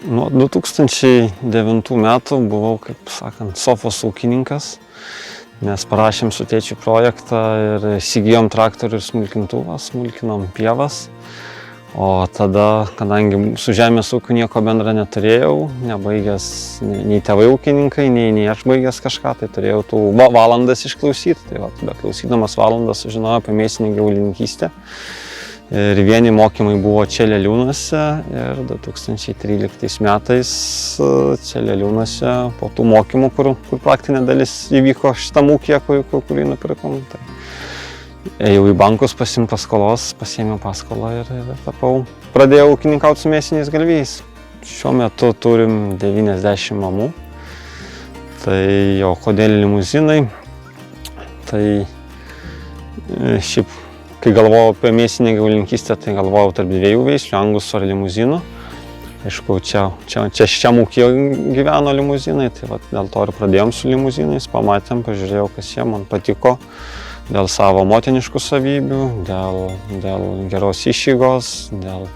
Nuo 2009 metų buvau, kaip sakant, sofos ūkininkas, nes parašėm su tėčiu projektą ir įsigijom traktorių ir smulkintuvą, smulkinom pievas. O tada, kadangi su žemės ūkiu nieko bendra neturėjau, nebaigęs nei tėvai ūkininkai, nei aš baigęs kažką, tai turėjau tų valandas išklausyti. Tai tada klausydamas valandas sužinojau apie mėsinę gyvulininkystę. Ir vieni mokymai buvo čia Leliūnuose ir 2013 metais čia Leliūnuose po tų mokymų, kur praktinė dalis įvyko šitam ūkyje, kurį nupirkom. Tai ėjau į bankus pasiimti paskolos, pasiėmiau paskolą ir pradėjau ūkininkauti su mėsiniais galvijais. Šiuo metu turim 90 mamų. Tai o kodėl limuzinai? Tai šiaip, kai galvojau apie mėsinę gyvulininkystę, tai galvojau tarp dviejų veislių, angusų ar limuzinų. Aišku, čia šiam ūkyje gyveno limuzinai, tai dėl to ir pradėjom su limuzinais, pamatėm, pažiūrėjau, kas jie man patiko. Dėl savo motiniškų savybių, dėl geros išeigos, dėl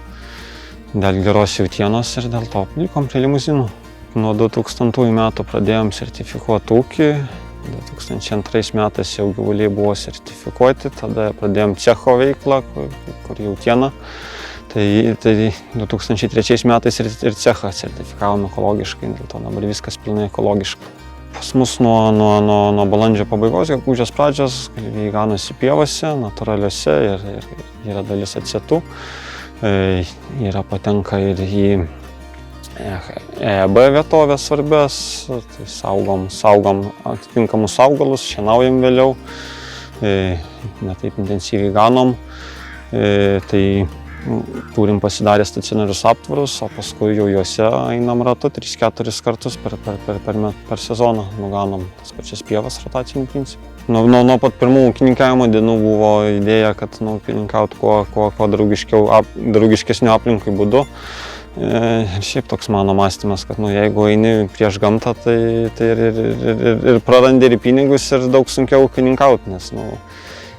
geros jautienos ir dėl to likom prie limuzinų. Nuo 2000 metų pradėjom sertifikuoti ūkį, 2002 metais jau gyvuliai buvo sertifikuoti, tada pradėjom cecho veiklą, kur jautiena. Tai 2003 metais ir cechą sertifikavom ekologiškai, dėl to dabar viskas pilnai ekologiška. Pas mus nuo balandžio pabaigos, gegužės pradžios, galvijai ganosi pievose, natūraliuose ir yra dalis atsietų. Patenka ir į EEB vietovės svarbias, tai saugom atitinkamus augalus, šienaujam vėliau, ne taip intensyviai ganom. Tai turim pasidarę stacionarius aptvarus, o paskui jau juose einam ratu 3-4 kartus per sezoną, nuganom tas pačias pievas rotaciniu principu. Nuo pat pirmų ūkininkavimo dienų buvo idėja, kad ūkininkauti kuo draugiškesniu aplinkai būdu. Ir šiaip toks mano mąstymas, kad jeigu eini prieš gamtą, tai ir prarandi ir pinigus ir daug sunkiau ūkininkauti, nes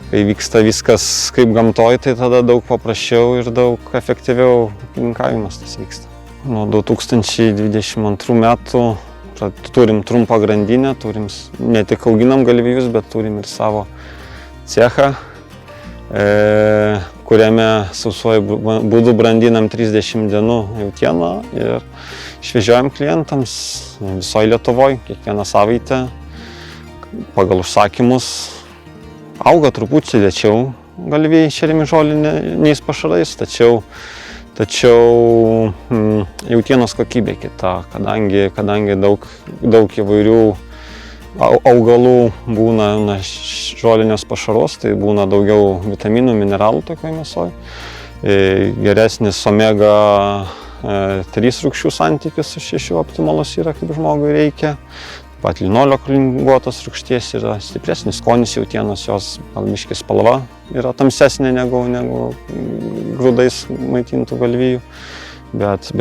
kai vyksta viskas kaip gamtoj, tai tada daug paprasčiau ir daug efektyviau ūkininkavimas tas vyksta. Nuo 2022 metų turim trumpą grandinę, ne tik auginam galvijus, bet turim ir savo cechą, kuriame sausuoju būdu brandinam 30 dienų jautieną ir išvežiojam klientams visoje Lietuvoje, kiekvieną savaitę pagal užsakymus. Auga truputį lėčiau galvijai šeriami žoliniais pašarais, tačiau jautienos kokybė kita, kadangi daug įvairių augalų būna žolinės pašaros, tai būna daugiau vitaminų, mineralų tokioj mėsoj. Geresnis omega 3 rūgščių santykis su 6 optimalus yra, kaip žmogui reikia. Pat linolio linguotos rūgšties yra stipresnis skonis jautienos, jos gal biškį spalva yra tamsesnė negu grūdais maitintų galvijų, bet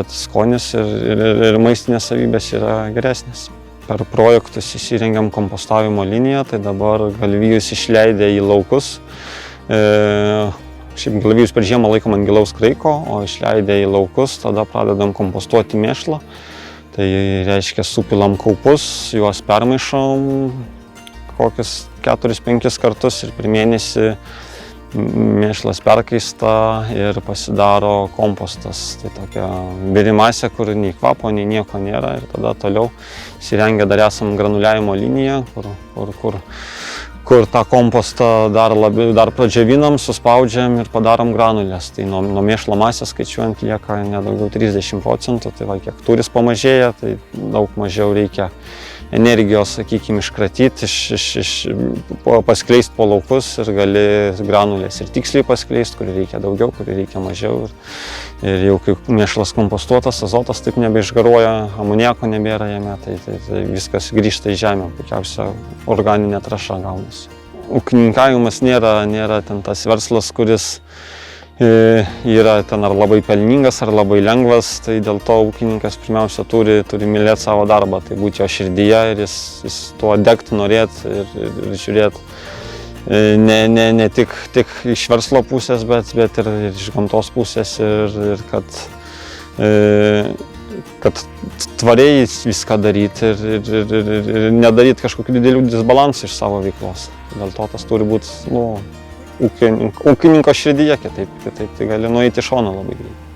skonis ir maistinės savybės yra geresnės. Per projektus įsirengiam kompostavimo liniją, tai dabar galvijus išleidę į laukus. Šiaip galvijus per žiemą laikom ant gilaus kraiko, o išleidę į laukus, tada pradedam kompostuoti mėšlą. Tai reiškia, supilam kaupus, juos permaišom kokius 4-5 kartus ir per mėnesį mėšlas perkaista ir pasidaro kompostas. Tai tokia biri masė, kur nei kvapo, nei nieko nėra ir tada toliau įsirengę dar esam granuliavimo liniją, kur tą kompostą dar pradžiavinam, suspaudžiam ir padarom granulės. Tai nuo mėšlo masės skaičiuojant lieka nedaugiau 30%, tai kiek turis pamažėja, tai daug mažiau reikia energijos, sakykime, iškratyti, paskleisti po laukus ir gali granulės ir tiksliai paskleisti, kur reikia daugiau, kur reikia mažiau. Ir jau kai mėšlas kompostuotas, azotas taip nebeišgaruoja, amoniako nebėra jame, tai viskas grįžta į žemę, puikiausia organinė trąša gaunasi. Ūkininkavimas nėra ten tas verslas, kuris yra ten ar labai pelningas, ar labai lengvas, tai dėl to ūkininkas pirmiausia turi mylėti savo darbą, tai būti jo širdyje ir jis tuo degti, norėti ir žiūrėti ne tik iš verslo pusės, bet ir iš gamtos pusės ir kad kad tvariai viską daryti ir nedaryti kažkokių didelių disbalansų iš savo veiklos. Dėl to tas turi būti ūkininko širdyje, kitaip tai gali nueiti į šoną labai greitai.